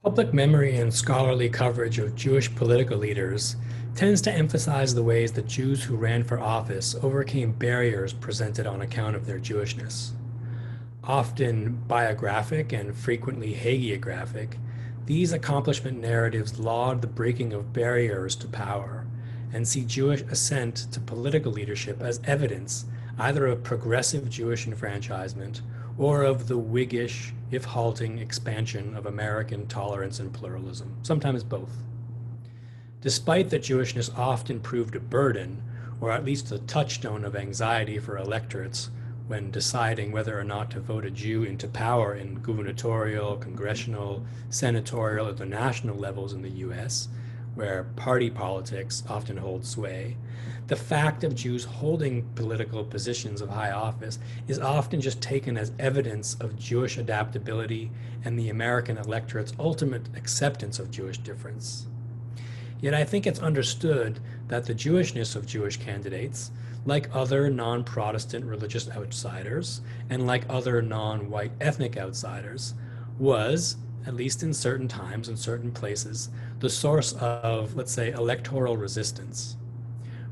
Public memory and scholarly coverage of Jewish political leaders tends to emphasize the ways that Jews who ran for office overcame barriers presented on account of their Jewishness. Often biographic and frequently hagiographic, these accomplishment narratives laud the breaking of barriers to power and see Jewish ascent to political leadership as evidence either of progressive Jewish enfranchisement or of the Whiggish, if halting, expansion of American tolerance and pluralism, sometimes both. Despite that Jewishness often proved a burden, or at least a touchstone of anxiety for electorates when deciding whether or not to vote a Jew into power in gubernatorial, congressional, senatorial, or the national levels in the US, where party politics often hold sway, the fact of Jews holding political positions of high office is often just taken as evidence of Jewish adaptability and the American electorate's ultimate acceptance of Jewish difference. Yet I think it's understood that the Jewishness of Jewish candidates, like other non-Protestant religious outsiders, and like other non-white ethnic outsiders, was, at least in certain times and certain places, the source of, let's say, electoral resistance.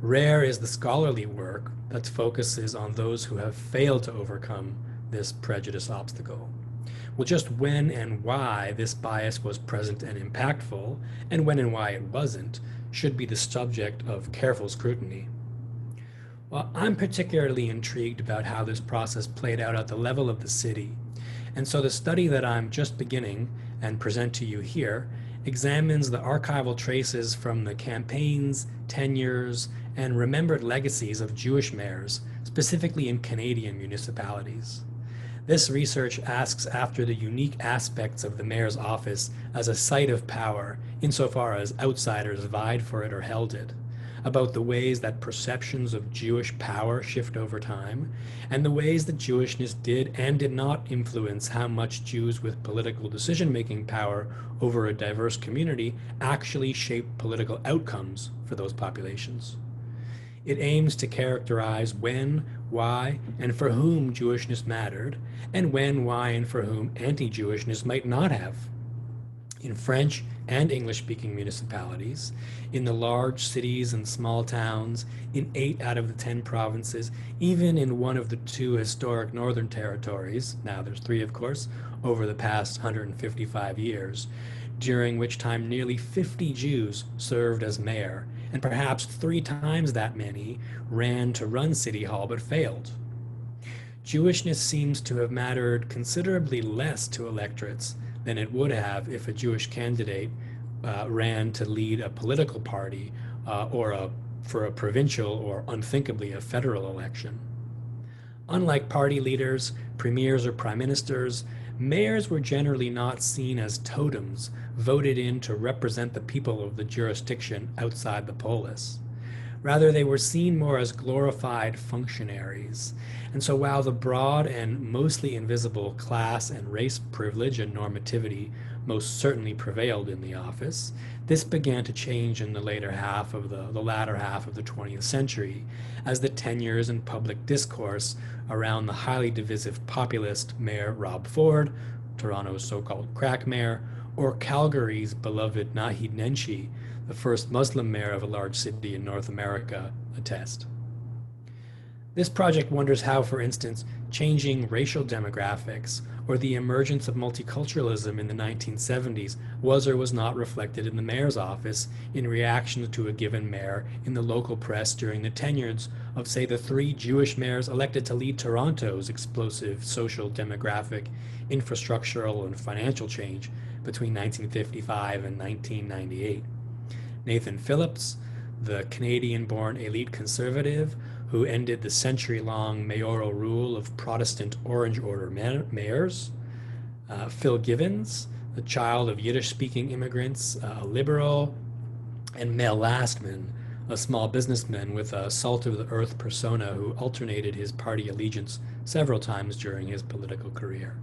Rare is the scholarly work that focuses on those who have failed to overcome this prejudice obstacle. Well, just when and why this bias was present and impactful, and when and why it wasn't, should be the subject of careful scrutiny. Well, I'm particularly intrigued about how this process played out at the level of the city, and so the study that I'm just beginning and present to you here examines the archival traces from the campaigns, tenures, and remembered legacies of Jewish mayors, specifically in Canadian municipalities. This research asks after the unique aspects of the mayor's office as a site of power, insofar as outsiders vied for it or held it, about the ways that perceptions of Jewish power shift over time, and the ways that Jewishness did and did not influence how much Jews with political decision-making power over a diverse community actually shape political outcomes for those populations. It aims to characterize when, why, and for whom Jewishness mattered, and when, why, and for whom anti-Jewishness might not have. In French and English-speaking municipalities, in the large cities and small towns, in 8 out of the 10 provinces, even in one of the 2 historic northern territories, now there's 3 of course, over the past 155 years, during which time nearly 50 Jews served as mayor, and perhaps 3 times that many ran to run City Hall but failed. Jewishness seems to have mattered considerably less to electorates than it would have if a Jewish candidate ran to lead a political party for a provincial or unthinkably a federal election. Unlike party leaders, premiers, or prime ministers, mayors were generally not seen as totems voted in to represent the people of the jurisdiction outside the polis. Rather, they were seen more as glorified functionaries. And so while the broad and mostly invisible class and race privilege and normativity most certainly prevailed in the office, this began to change in the latter half of the 20th century as the tenures and public discourse around the highly divisive populist Mayor Rob Ford, Toronto's so-called crack mayor, or Calgary's beloved Naheed Nenshi, the first Muslim mayor of a large city in North America, attest. This project wonders how, for instance, changing racial demographics or the emergence of multiculturalism in the 1970s was or was not reflected in the mayor's office in reaction to a given mayor in the local press during the tenures of, say, the 3 Jewish mayors elected to lead Toronto's explosive social, demographic, infrastructural, and financial change between 1955 and 1998. Nathan Phillips, the Canadian-born elite conservative who ended the century-long mayoral rule of Protestant Orange Order mayors, Phil Givens, the child of Yiddish-speaking immigrants, a liberal, and Mel Lastman, a small businessman with a salt-of-the-earth persona who alternated his party allegiance several times during his political career.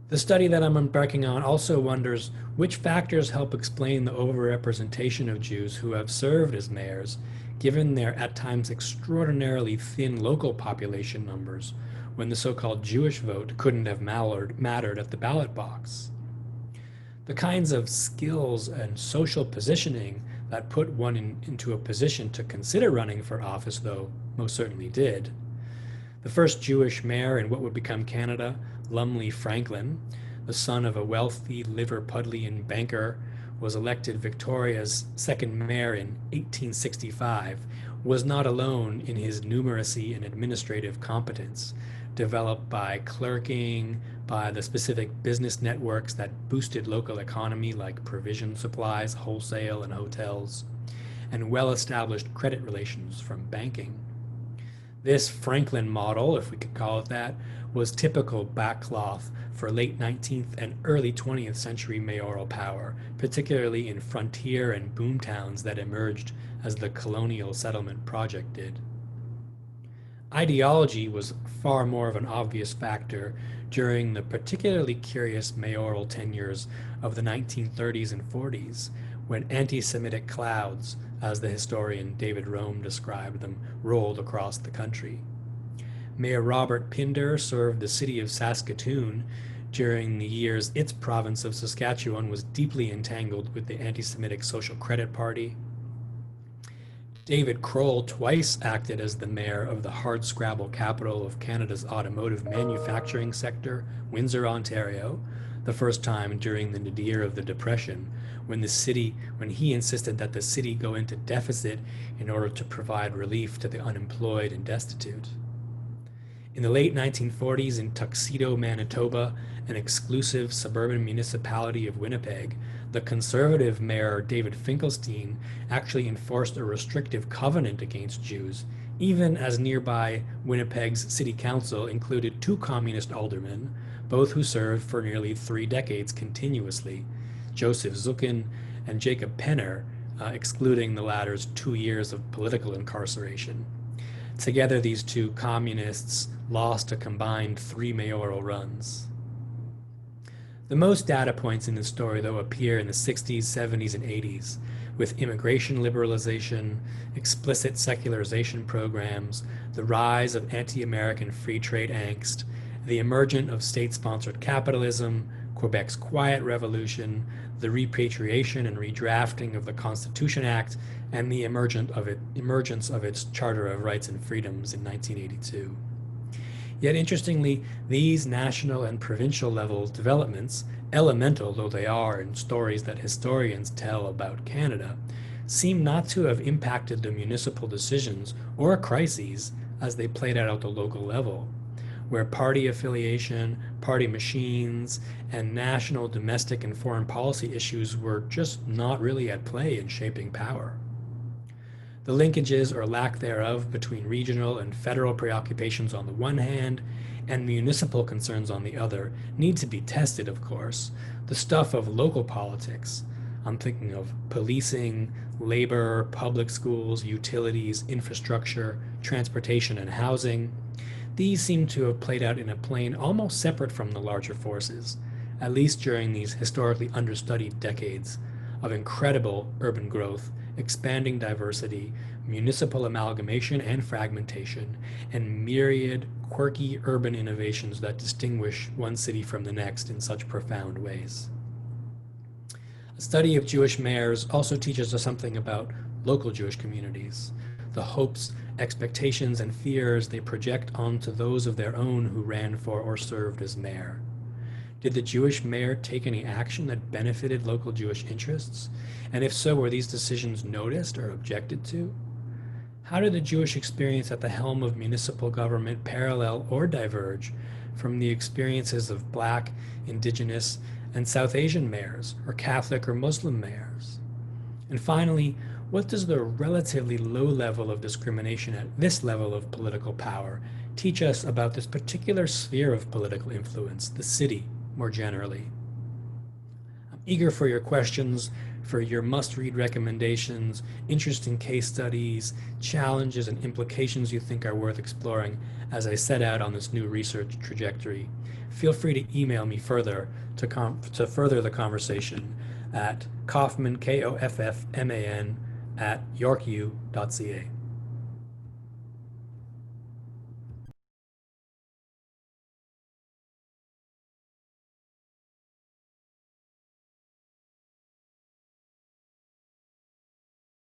The study that I'm embarking on also wonders which factors help explain the overrepresentation of Jews who have served as mayors, given their at times extraordinarily thin local population numbers, when the so-called Jewish vote couldn't have mattered at the ballot box. The kinds of skills and social positioning that put one into a position to consider running for office, though, most certainly did. The first Jewish mayor in what would become Canada, Lumley Franklin, the son of a wealthy Liverpudlian banker, was elected Victoria's second mayor in 1865, was not alone in his numeracy and administrative competence, developed by clerking, by the specific business networks that boosted local economy like provision supplies, wholesale, and hotels, and well-established credit relations from banking. This Franklin model, if we could call it that, was typical backcloth for late 19th and early 20th century mayoral power, particularly in frontier and boom towns that emerged as the colonial settlement project did. Ideology was far more of an obvious factor during the particularly curious mayoral tenures of the 1930s and 40s, when anti-Semitic clouds, as the historian David Rome described them, rolled across the country. Mayor Robert Pinder served the city of Saskatoon during the years its province of Saskatchewan was deeply entangled with the anti-Semitic Social Credit Party. David Kroll twice acted as the mayor of the hardscrabble capital of Canada's automotive manufacturing sector, Windsor, Ontario, the first time during the nadir of the Depression, when he insisted that the city go into deficit in order to provide relief to the unemployed and destitute. In the late 1940s in Tuxedo, Manitoba, an exclusive suburban municipality of Winnipeg, the conservative mayor David Finkelstein actually enforced a restrictive covenant against Jews, even as nearby Winnipeg's city council included two communist aldermen, both who served for nearly 3 decades continuously, Joseph Zuckin and Jacob Penner, excluding the latter's 2 years of political incarceration. Together, these two communists lost a combined 3 mayoral runs. The most data points in this story, though, appear in the 60s, 70s, and 80s, with immigration liberalization, explicit secularization programs, the rise of anti-American free trade angst, the emergence of state-sponsored capitalism, Quebec's Quiet Revolution, the repatriation and redrafting of the Constitution Act, and the emergence of its Charter of Rights and Freedoms in 1982. Yet interestingly, these national and provincial level developments, elemental though they are in stories that historians tell about Canada, seem not to have impacted the municipal decisions or crises as they played out at the local level, where party affiliation, party machines, and national domestic and foreign policy issues were just not really at play in shaping power. The linkages or lack thereof between regional and federal preoccupations on the one hand and municipal concerns on the other need to be tested, of course. The stuff of local politics, I'm thinking of policing, labor, public schools, utilities, infrastructure, transportation, and housing. These seem to have played out in a plane almost separate from the larger forces, at least during these historically understudied decades of incredible urban growth, expanding diversity, municipal amalgamation and fragmentation, and myriad quirky urban innovations that distinguish one city from the next in such profound ways. A study of Jewish mayors also teaches us something about local Jewish communities, the hopes, expectations, and fears they project onto those of their own who ran for or served as mayor. Did the Jewish mayor take any action that benefited local Jewish interests? And if so, were these decisions noticed or objected to? How did the Jewish experience at the helm of municipal government parallel or diverge from the experiences of Black, Indigenous, and South Asian mayors, or Catholic or Muslim mayors? And finally, what does the relatively low level of discrimination at this level of political power teach us about this particular sphere of political influence, the city, more generally? I'm eager for your questions, for your must-read recommendations, interesting case studies, challenges, and implications you think are worth exploring as I set out on this new research trajectory. Feel free to email me further to further the conversation at Koffman, Koffman, @yorku.ca.